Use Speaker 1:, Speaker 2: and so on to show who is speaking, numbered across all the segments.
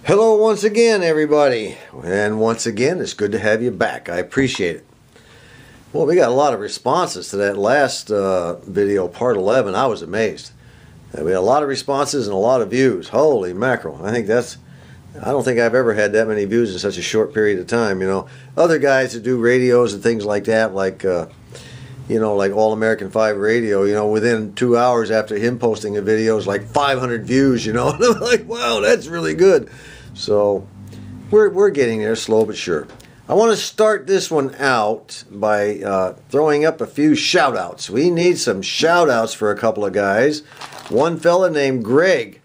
Speaker 1: Hello once again, everybody, and once again it's good to have you back. I appreciate it. Well, we got a lot of responses to that last video, part 11. I was amazed. We had a lot of responses and a lot of views. Holy mackerel. I don't think I've ever had that many views in such a short period of time. You know, other guys that do radios and things like that, like like All American 5 Radio, within 2 hours after him posting a video, is like 500 views, and I'm like, wow, that's really good. So we're getting there, slow but sure. I want to start this one out by throwing up a few shout outs. We need some shout outs for a couple of guys. One fella named Greg.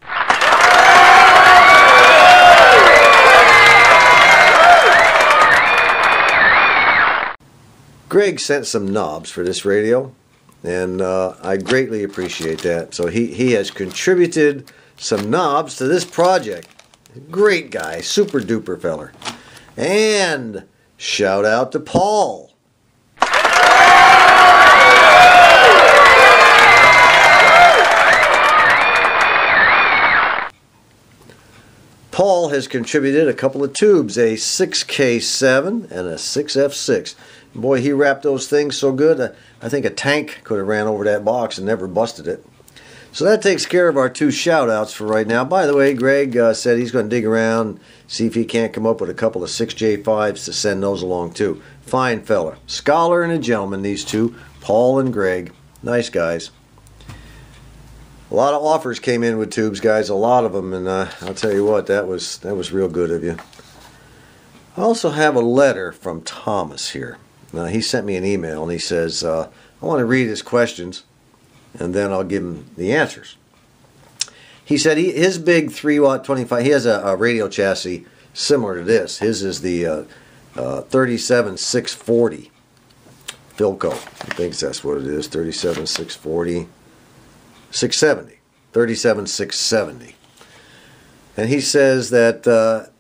Speaker 1: Greg sent some knobs for this radio, and I greatly appreciate that. So he has contributed some knobs to this project. Great guy, super duper feller. And shout out to Paul. Paul has contributed a couple of tubes, a 6K7 and a 6F6. Boy, he wrapped those things so good, I think a tank could have ran over that box and never busted it. So that takes care of our two shout-outs for right now. By the way, Greg said he's going to dig around, see if he can't come up with a couple of 6J5s to send those along too. Fine fella. Scholar and a gentleman, these two, Paul and Greg. Nice guys. A lot of offers came in with tubes, guys, a lot of them, and I'll tell you what, that was real good of you. I also have a letter from Thomas here. Now, he sent me an email, and he says, I want to read his questions, and then I'll give him the answers. He said his big 3-watt 25, he has a radio chassis similar to this. His is the 37640 Philco. I think that's what it is, 37640, 670, 37670. And he says that, the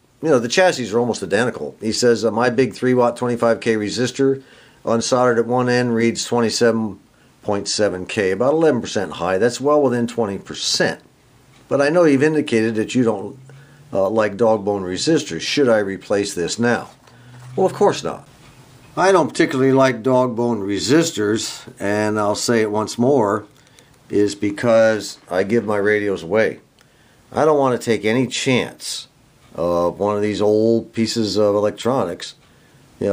Speaker 1: chassis are almost identical. He says, my big 3-watt 25K resistor unsoldered at one end reads 27.7K, about 11% high. That's well within 20%. But I know you've indicated that you don't like dog bone resistors. Should I replace this now? Well, of course not. I don't particularly like dog bone resistors, and I'll say it once more, is because I give my radios away. I don't want to take any chance of one of these old pieces of electronics,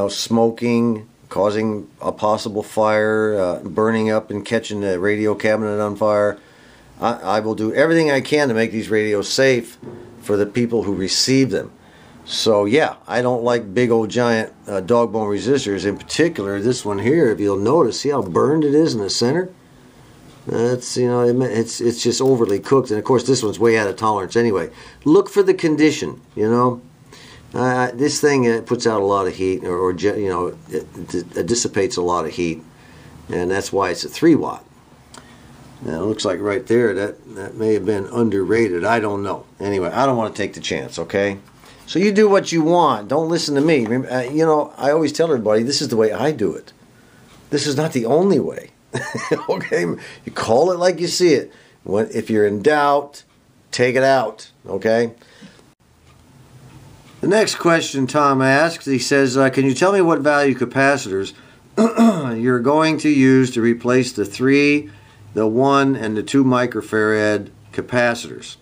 Speaker 1: smoking, causing a possible fire, burning up and catching the radio cabinet on fire. I will do everything I can to make these radios safe for the people who receive them. So yeah, I don't like big old giant dog bone resistors. In particular, this one here, if you'll notice, see how burned it is in the center? That's, it's just overly cooked, and of course this one's way out of tolerance anyway. Look for the condition, this thing puts out a lot of heat, or it dissipates a lot of heat, and that's why it's a 3-watt. Now it looks like right there that may have been underrated. I don't know. Anyway, I don't want to take the chance, okay? So you do what you want. Don't listen to me. I always tell everybody this is the way I do it. This is not the only way. Okay, you call it like you see it. If you're in doubt, take it out. Okay. The next question Tom asks, he says, can you tell me what value capacitors you're going to use to replace the 3, the 1, and the 2 microfarad capacitors?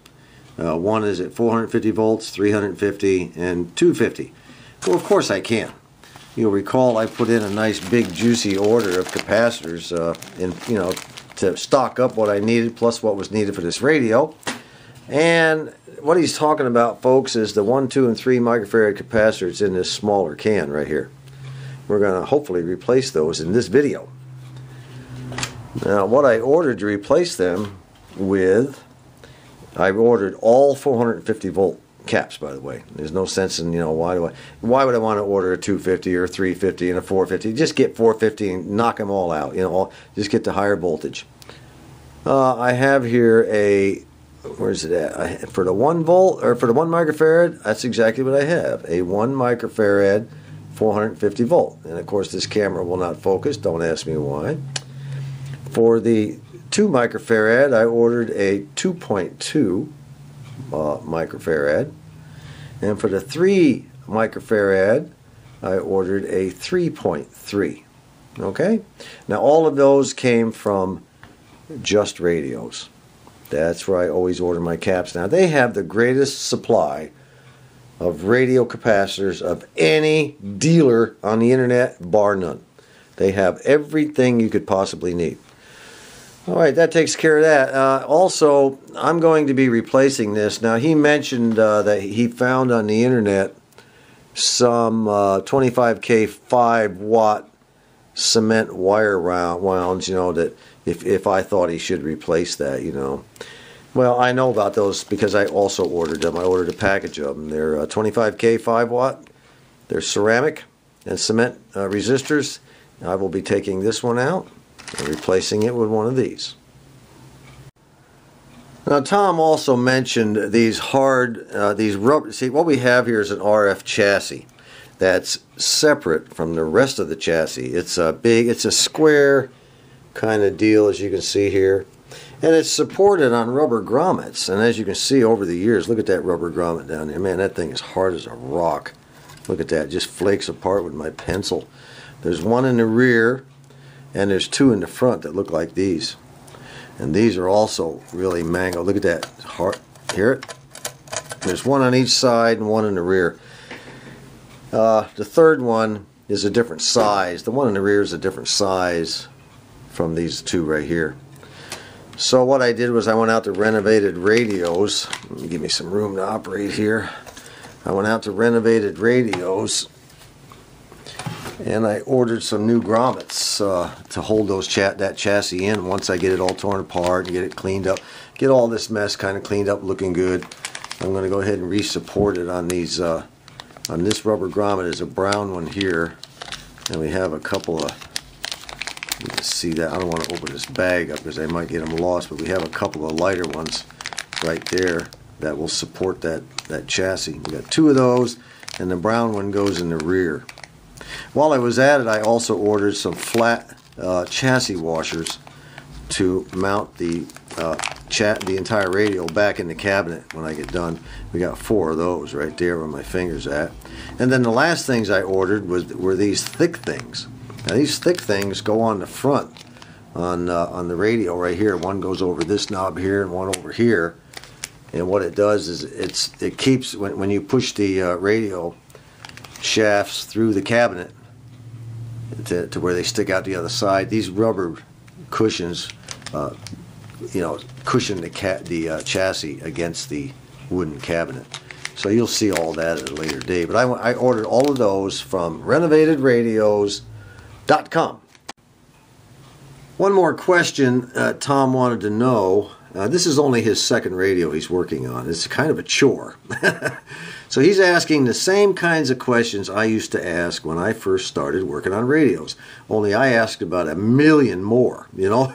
Speaker 1: One is at 450 volts, 350, and 250. Well, of course I can. You'll recall I put in a nice big juicy order of capacitors to stock up what I needed plus what was needed for this radio. And what he's talking about, folks, is the 1, 2, and 3 microfarad capacitors in this smaller can right here. We're going to hopefully replace those in this video. Now, what I ordered to replace them with, I ordered all 450 volt caps, by the way. There's no sense in, why would I want to order a 250 or a 350 and a 450? Just get 450 and knock them all out, just get the higher voltage. I have here a, where's it at? For the 1 volt, or for the 1 microfarad, that's exactly what I have. A 1 microfarad 450 volt. And of course this camera will not focus, don't ask me why. For the 2 microfarad, I ordered a 2.2 microfarad, And for the 3 microfarad, I ordered a 3.3. Okay? Now all of those came from Just Radios. That's where I always order my caps. Now they have the greatest supply of radio capacitors of any dealer on the internet, bar none. They have everything you could possibly need. Alright, that takes care of that. Also, I'm going to be replacing this. Now he mentioned that he found on the internet some 25K 5-watt cement wire wounds, you know, that if I thought he should replace that, you know. Well, I know about those because I also ordered them. I ordered a package of them. They're 25K 5-watt. They're ceramic and cement resistors. I will be taking this one out and replacing it with one of these. Now Tom also mentioned these these rubber. See, what we have here is an RF chassis that's separate from the rest of the chassis. It's a square kind of deal, as you can see here. And it's supported on rubber grommets. And as you can see over the years, look at that rubber grommet down there. Man, that thing is hard as a rock. Look at that, it just flakes apart with my pencil. There's one in the rear, and there's 2 in the front that look like these. And these are also really mangled. Look at that, hard. Hear it? There's one on each side and one in the rear. The third one is a different size. The one in the rear is a different size from these 2 right here. So what I did was I went out to Renovated Radios. Give me some room to operate here. I went out to Renovated Radios and I ordered some new grommets to hold that chassis in once I get it all torn apart and get it cleaned up. Get all this mess kind of cleaned up, looking good. I'm going to go ahead and re-support it on these. On this rubber grommet is a brown one here, and we have a couple of. You can see that. I don't want to open this bag up because I might get them lost, but we have a couple of lighter ones right there that will support that chassis. We got 2 of those, and the brown one goes in the rear. While I was at it, I also ordered some flat chassis washers to mount the entire radio back in the cabinet when I get done. We got 4 of those right there where my finger's at. And then the last things I ordered were these thick things. Now these thick things go on the front on the radio right here. One goes over this knob here and one over here. And what it does is it keeps, when you push the radio shafts through the cabinet to where they stick out the other side, these rubber cushions you know, cushion the chassis against the wooden cabinet. So you'll see all that at a later date. But I ordered all of those from renovatedradios.com. One more question Tom wanted to know. This is only his second radio he's working on. It's kind of a chore. So he's asking the same kinds of questions I used to ask when I first started working on radios. Only I asked about 1,000,000 more, you know.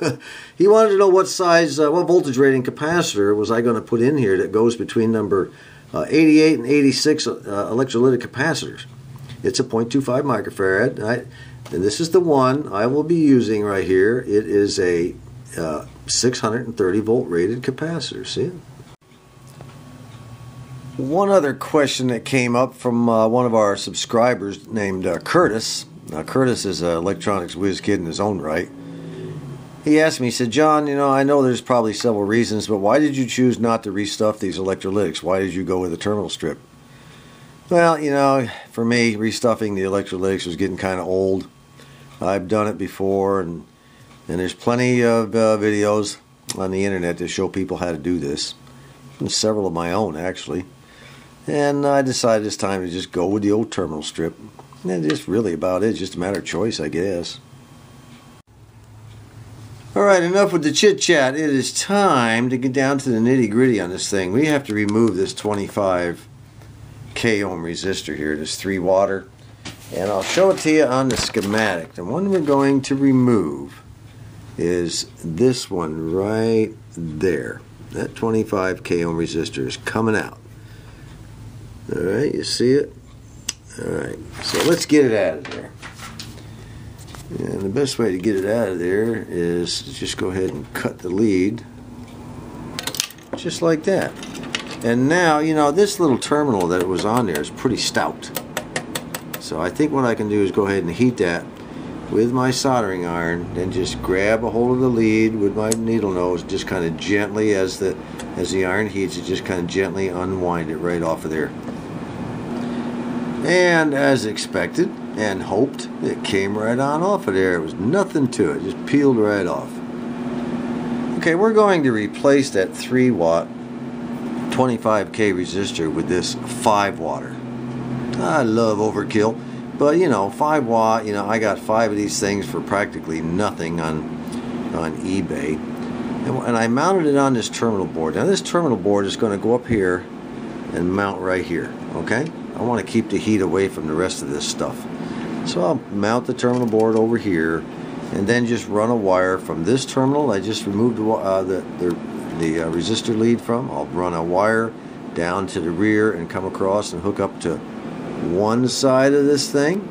Speaker 1: He wanted to know what size, what voltage rating capacitor was I going to put in here that goes between number 88 and 86 electrolytic capacitors. It's a 0.25 microfarad. And this is the one I will be using right here. It is a 630 volt rated capacitor. See it? One other question that came up from one of our subscribers named Curtis. Now Curtis is an electronics whiz kid in his own right. He asked me, he said, John, you know, I know there's probably several reasons, but why did you choose not to restuff these electrolytics? Why did you go with a terminal strip? Well, you know, for me, restuffing the electrolytics was getting kind of old. I've done it before, and there's plenty of videos on the internet that show people how to do this. And several of my own, actually. And I decided this time to just go with the old terminal strip. And that's really about it. It's just a matter of choice, I guess. Alright, enough with the chit-chat. It is time to get down to the nitty-gritty on this thing. We have to remove this 25 k ohm resistor here, this 3-watter. And I'll show it to you on the schematic. The one we're going to remove is this one right there. That 25 k ohm resistor is coming out. Alright, you see it? Alright, so let's get it out of there. And the best way to get it out of there is to just go ahead and cut the lead. Just like that. And now, you know, this little terminal that was on there is pretty stout. So I think what I can do is go ahead and heat that with my soldering iron, then just grab a hold of the lead with my needle nose, just kind of gently, as the iron heats it, just kind of gently unwind it right off of there. And as expected and hoped, it came right on off of there. It was nothing to it, just peeled right off. Okay, we're going to replace that 3 watt 25K resistor with this 5 watter. I love overkill, but you know, 5 watt, you know, I got 5 of these things for practically nothing on eBay. And I mounted it on this terminal board. Now this terminal board is going to go up here and mount right here, okay? I want to keep the heat away from the rest of this stuff. So I'll mount the terminal board over here and then just run a wire from this terminal I just removed the resistor lead from. I'll run a wire down to the rear and come across and hook up to one side of this thing,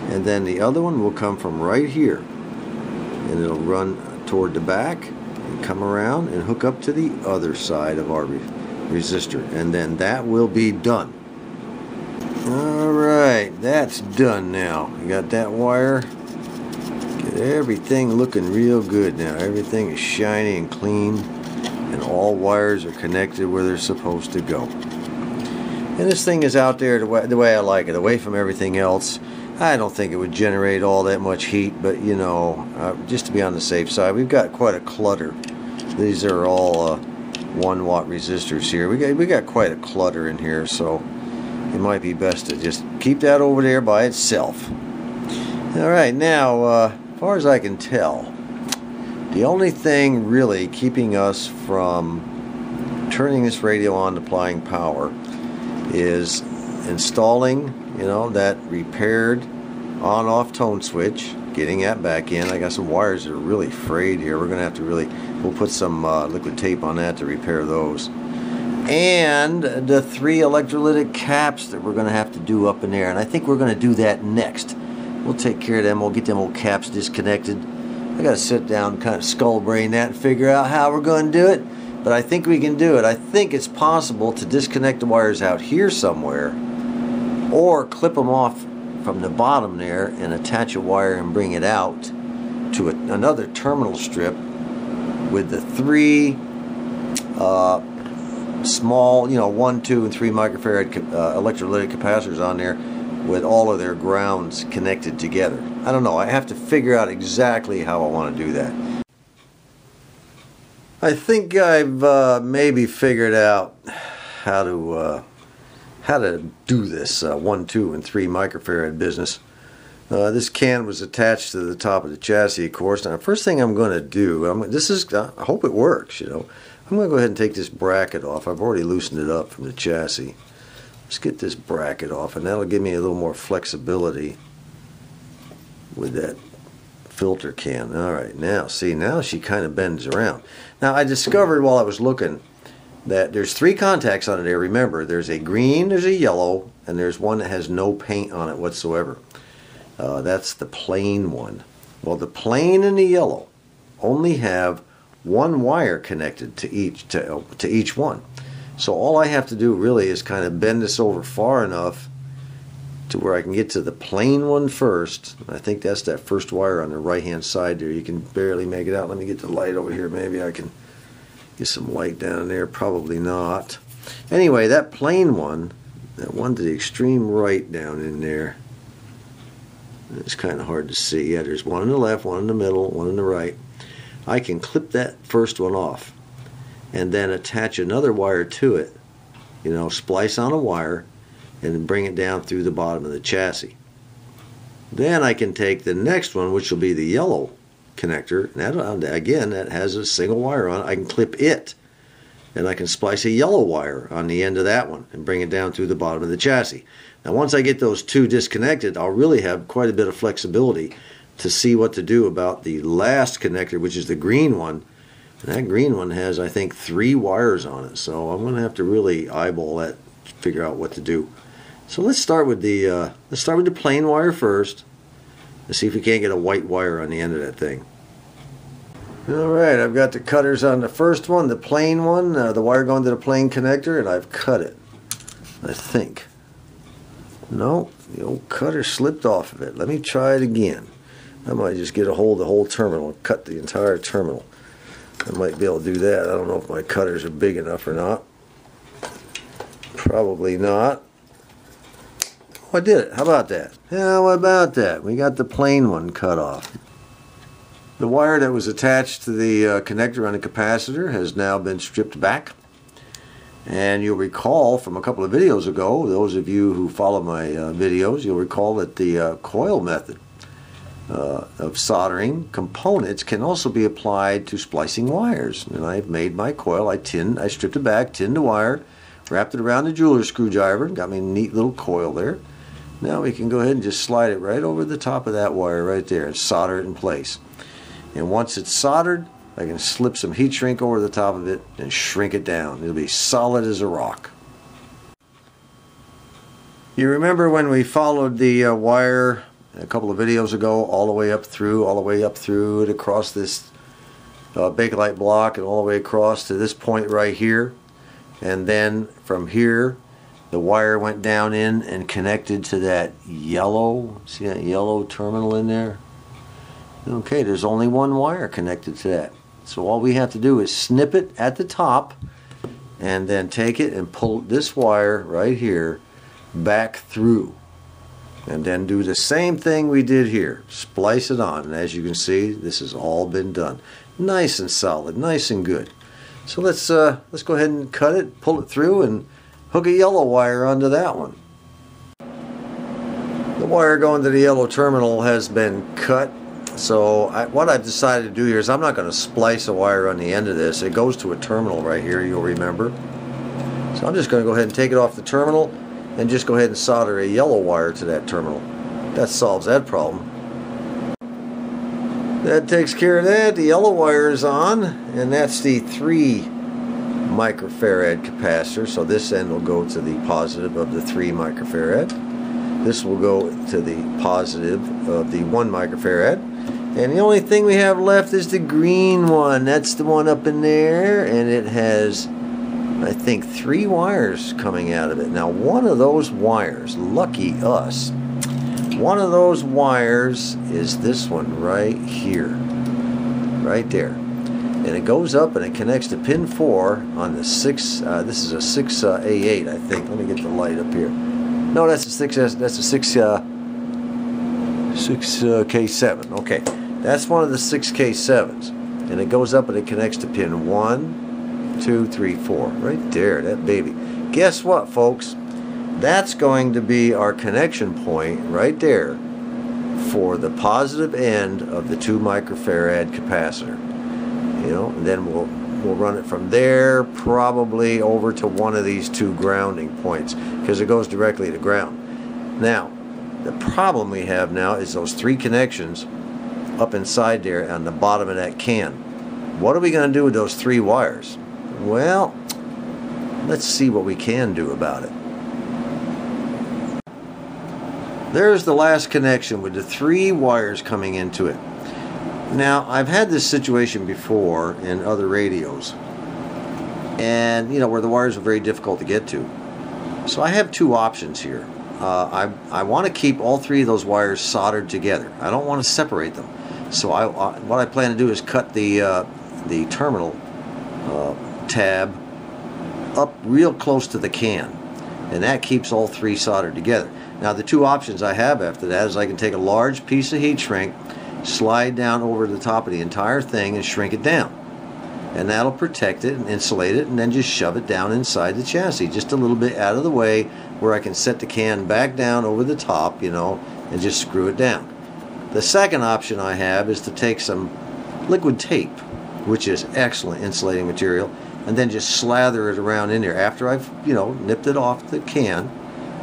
Speaker 1: and then the other one will come from right here and it'll run toward the back and come around and hook up to the other side of our resistor, and then that will be done. Alright, that's done now. You got that wire. Get everything looking real good now. Everything is shiny and clean, and all wires are connected where they're supposed to go. And this thing is out there the way I like it, away from everything else. I don't think it would generate all that much heat, but you know, just to be on the safe side, we've got quite a clutter. These are all 1 watt resistors here. We got quite a clutter in here, so it might be best to just keep that over there by itself. Alright, now, as far as I can tell, the only thing really keeping us from turning this radio on to applying power is installing, you know, that repaired on-off tone switch, getting that back in. I got some wires that are really frayed here. We're going to have to we'll put some liquid tape on that to repair those. And the 3 electrolytic caps that we're going to have to do up in there. And I think we're going to do that next. We'll take care of them. We'll get them old caps disconnected. I got to sit down and kind of skull brain that and figure out how we're going to do it. But I think we can do it. I think it's possible to disconnect the wires out here somewhere, or clip them off from the bottom there and attach a wire and bring it out to another terminal strip with the 3 small, you know, 1, 2, and 3 microfarad electrolytic capacitors on there with all of their grounds connected together. I don't know. I have to figure out exactly how I want to do that. I think I've maybe figured out how to do this 1, 2, and 3 microfarad business. This can was attached to the top of the chassis, of course. Now, the first thing I'm going to do, I hope it works, you know. I'm going to go ahead and take this bracket off. I've already loosened it up from the chassis. Let's get this bracket off, and that'll give me a little more flexibility with that filter can. Alright, now see, now she kind of bends around. Now I discovered while I was looking that there's 3 contacts on it there. Remember, there's a green, there's a yellow, and there's one that has no paint on it whatsoever. That's the plain one. Well, the plain and the yellow only have 1 wire connected to each one. So all I have to do really is kind of bend this over far enough to where I can get to the plain one first. I think that's that first wire on the right hand side there. You can barely make it out. Let me get the light over here. Maybe I can get some light down there. Probably not. Anyway, that plain one, that one to the extreme right down in there, it's kind of hard to see. Yeah, there's one on the left, one in the middle, one on the right. I can clip that first one off and then attach another wire to it, you know, splice on a wire and then bring it down through the bottom of the chassis. Then I can take the next one, which will be the yellow connector, and that, again, that has a single wire on it. I can clip it, and I can splice a yellow wire on the end of that one and bring it down through the bottom of the chassis. Now once I get those 2 disconnected, I'll really have quite a bit of flexibility to see what to do about the last connector, which is the green one. And that green one has, I think, 3 wires on it, so I'm going to have to really eyeball that, figure out what to do. So let's start with the plain wire first. Let's see if we can't get a white wire on the end of that thing. Alright, I've got the cutters on the first one, the plain one, the wire going to the plain connector, and I've cut it. I think. No, the old cutter slipped off of it. Let me try it again. I might just get a hold of the whole terminal and cut the entire terminal. I might be able to do that. I don't know if my cutters are big enough or not. Probably not. Oh, I did it. How about that? How about that? We got the plain one cut off. The wire that was attached to the connector on the capacitor has now been stripped back. And you'll recall from a couple of videos ago, those of you who follow my videos, you'll recall that the coil method of soldering components can also be applied to splicing wires. And I've made my coil. I stripped it back, tinned the wire, wrapped it around the jeweler's screwdriver, got me a neat little coil there. Now we can go ahead and just slide it right over the top of that wire right there and solder it in place. And once it's soldered, I can slip some heat shrink over the top of it and shrink it down. It'll be solid as a rock. You remember when we followed the wire a couple of videos ago all the way up through it across this Bakelite block and all the way across to this point right here, and then from here the wire went down in and connected to that yellow, see that yellow terminal in there? Okay, there's only one wire connected to that. So all we have to do is snip it at the top and then take it and pull this wire right here back through. And then do the same thing we did here. Splice it on. And as you can see, this has all been done. Nice and solid, nice and good. So let's go ahead and cut it, pull it through, and hook a yellow wire onto that one. The wire going to the yellow terminal has been cut. So what I've decided to do here is I'm not going to splice a wire on the end of this. It goes to a terminal right here, you'll remember. So I'm just going to go ahead and take it off the terminal and just go ahead and solder a yellow wire to that terminal. That solves that problem. That takes care of that. The yellow wire is on, and that's the 3 microfarad capacitor. So this end will go to the positive of the 3 microfarad. This will go to the positive of the 1 microfarad. And the only thing we have left is the green one. That's the one up in there, and it has, I think, 3 wires coming out of it. Now one of those wires, lucky us, one of those wires is this one right here, right there. And it goes up and it connects to pin 4 on the 6, this is a 6A8 I think. Let me get the light up here. No, that's a 6K7. Okay, that's one of the 6K7s. And it goes up and it connects to pin 1, 2, 3, 4. Right there, that baby. Guess what, folks? That's going to be our connection point right there for the positive end of the 2 microfarad capacitor. You know, and then we'll run it from there probably over to one of these 2 grounding points because it goes directly to ground. Now, the problem we have now is those 3 connections up inside there on the bottom of that can. What are we going to do with those 3 wires? Well, let's see what we can do about it. There's the last connection with the 3 wires coming into it. Now, I've had this situation before in other radios, and you know, where the wires are very difficult to get to. So I have 2 options here. I want to keep all 3 of those wires soldered together. I don't want to separate them. So what I plan to do is cut the terminal tab up real close to the can, and that keeps all 3 soldered together. Now the 2 options I have after that is I can take a large piece of heat shrink, slide down over the top of the entire thing and shrink it down, and that'll protect it and insulate it, and then just shove it down inside the chassis just a little bit out of the way where I can set the can back down over the top, you know, and just screw it down. The second option I have is to take some liquid tape, which is excellent insulating material, and then just slather it around in there after I've, you know, nipped it off the can.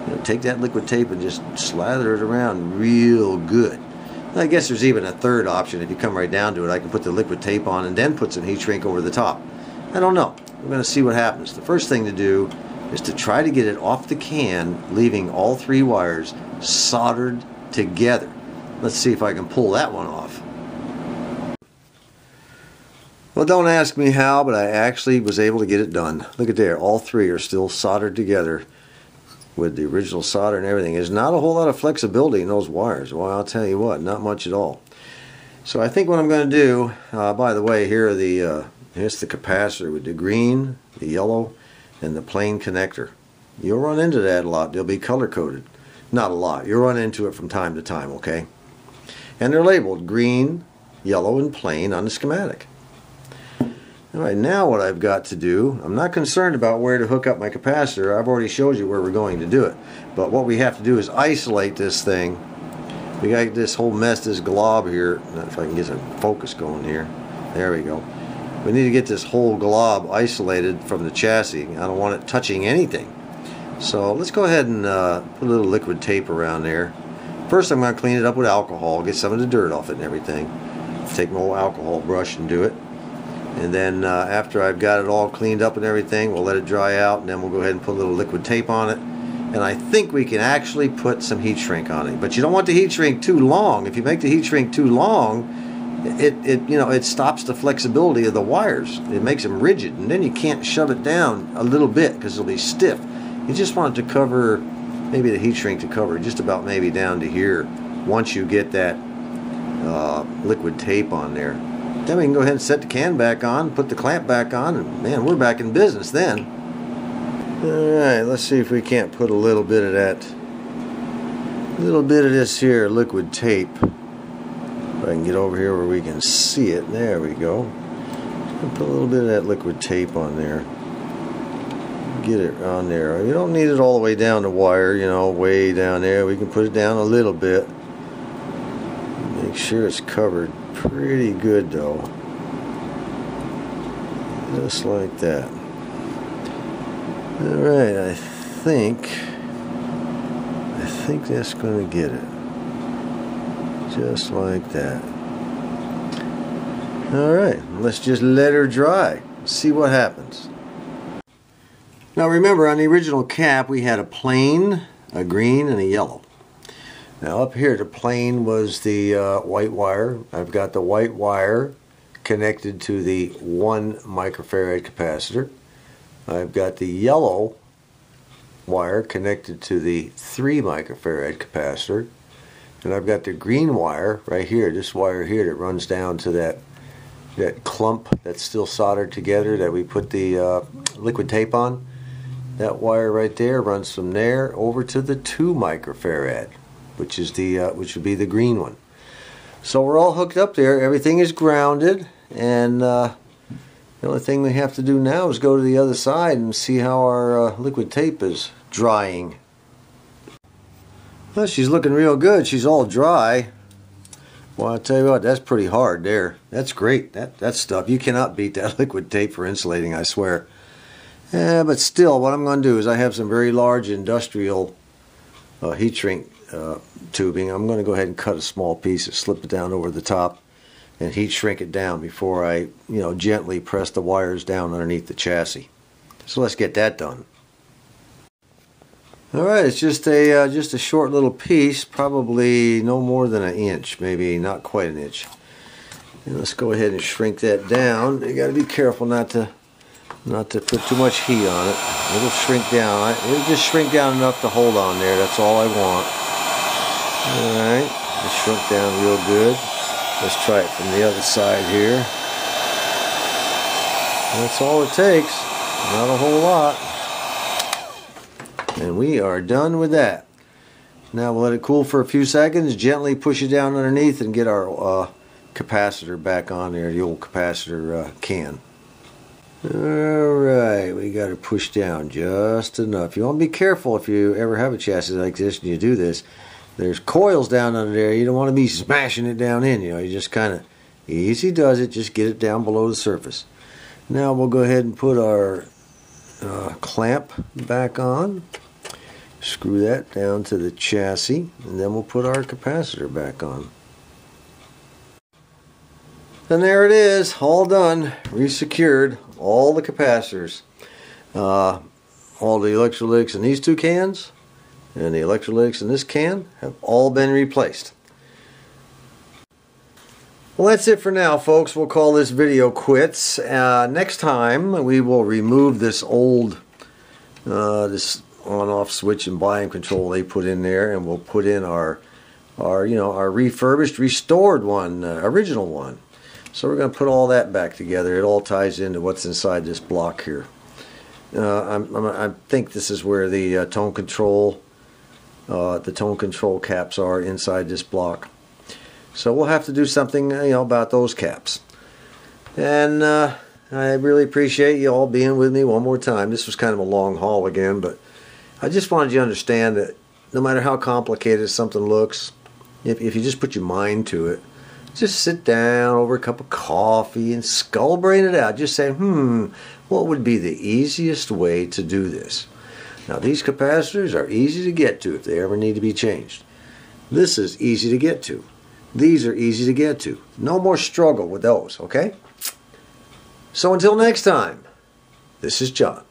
Speaker 1: You know, take that liquid tape and just slather it around real good. I guess there's even a third option. If you come right down to it, I can put the liquid tape on and then put some heat shrink over the top. I don't know. We're going to see what happens. The first thing to do is to try to get it off the can, leaving all 3 wires soldered together. Let's see if I can pull that one off. Well, don't ask me how, but I actually was able to get it done. Look at there, all three are still soldered together with the original solder and everything. There's not a whole lot of flexibility in those wires. Well, I'll tell you what, not much at all. So I think what I'm going to do, by the way, here are here's the capacitor with the green, the yellow, and the plain connector. You'll run into that a lot. They'll be color coded. Not a lot. You'll run into it from time to time, okay? And they're labeled green, yellow, and plain on the schematic. Alright, now what I've got to do, I'm not concerned about where to hook up my capacitor. I've already showed you where we're going to do it. But what we have to do is isolate this thing. We got this whole mess, this glob here. If I can get some focus going here. There we go. We need to get this whole glob isolated from the chassis. I don't want it touching anything. So let's go ahead and put a little liquid tape around there. First I'm going to clean it up with alcohol, get some of the dirt off it and everything. Take my old alcohol brush and do it. And then after I've got it all cleaned up and everything, we'll let it dry out, and then we'll go ahead and put a little liquid tape on it. And I think we can actually put some heat shrink on it. But you don't want the heat shrink too long. If you make the heat shrink too long, it stops the flexibility of the wires. It makes them rigid, and then you can't shove it down a little bit because it'll be stiff. You just want it to cover, maybe the heat shrink to cover just about maybe down to here once you get that liquid tape on there. Then we can go ahead and set the can back on, put the clamp back on, and man, we're back in business then. Alright, let's see if we can't put a little bit of this here liquid tape. If I can get over here where we can see it. There we go. Put a little bit of that liquid tape on there. Get it on there. You don't need it all the way down the wire, way down there. We can put it down a little bit. Make sure it's covered pretty good though. Just like that. Alright, I think that's going to get it. Just like that. Alright, let's just let her dry. See what happens. Now remember, on the original cap we had a plain, a green, and a yellow. Now up here the plain was the white wire. I've got the white wire connected to the 1 microfarad capacitor. I've got the yellow wire connected to the 3 microfarad capacitor. And I've got the green wire right here, this wire here that runs down to that clump that's still soldered together that we put the liquid tape on. That wire right there runs from there over to the 2 microfarad, which is which would be the green one. So we're all hooked up there. Everything is grounded, and the only thing we have to do now is go to the other side and see how our liquid tape is drying. Well, she's looking real good. She's all dry. Well, I'll tell you what, that's pretty hard there. That's great. That stuff, you cannot beat that liquid tape for insulating, I swear. But still, what I'm going to do is I have some very large industrial heat shrink tubing. I'm going to go ahead and cut a small piece and slip it down over the top and heat shrink it down before I gently press the wires down underneath the chassis. So let's get that done. Alright, it's just a short little piece, probably no more than 1 inch, maybe not quite 1 inch. And let's go ahead and shrink that down. You got to be careful not to put too much heat on it. It'll shrink down. It'll just shrink down enough to hold on there. That's all I want. Alright, it's shrunk down real good. Let's try it from the other side here. That's all it takes. Not a whole lot. And we are done with that. Now we'll let it cool for a few seconds, gently push it down underneath, and get our capacitor back on there, the old capacitor can. Alright, we got to push down just enough. You want to be careful if you ever have a chassis like this and you do this. There's coils down under there. You don't want to be smashing it down in. You just kind of easy does it. Just get it down below the surface. Now we'll go ahead and put our clamp back on. Screw that down to the chassis, and then we'll put our capacitor back on. And there it is, all done, resecured, all the capacitors. All the electrolytics in these 2 cans and the electrolytics in this can have all been replaced. Well, that's it for now, folks. We'll call this video quits. Next time, we will remove this old, this on-off switch and volume control they put in there, and we'll put in our refurbished, restored one, original one. So we're going to put all that back together. It all ties into what's inside this block here. I think this is where the tone control caps are inside this block. So we'll have to do something, about those caps. And I really appreciate you all being with me one more time. This was kind of a long haul again, but I just wanted you to understand that no matter how complicated something looks, if you just put your mind to it, just sit down over a cup of coffee and skull brain it out. Just say, what would be the easiest way to do this? Now, these capacitors are easy to get to if they ever need to be changed. This is easy to get to. These are easy to get to. No more struggle with those, okay? So until next time, this is John.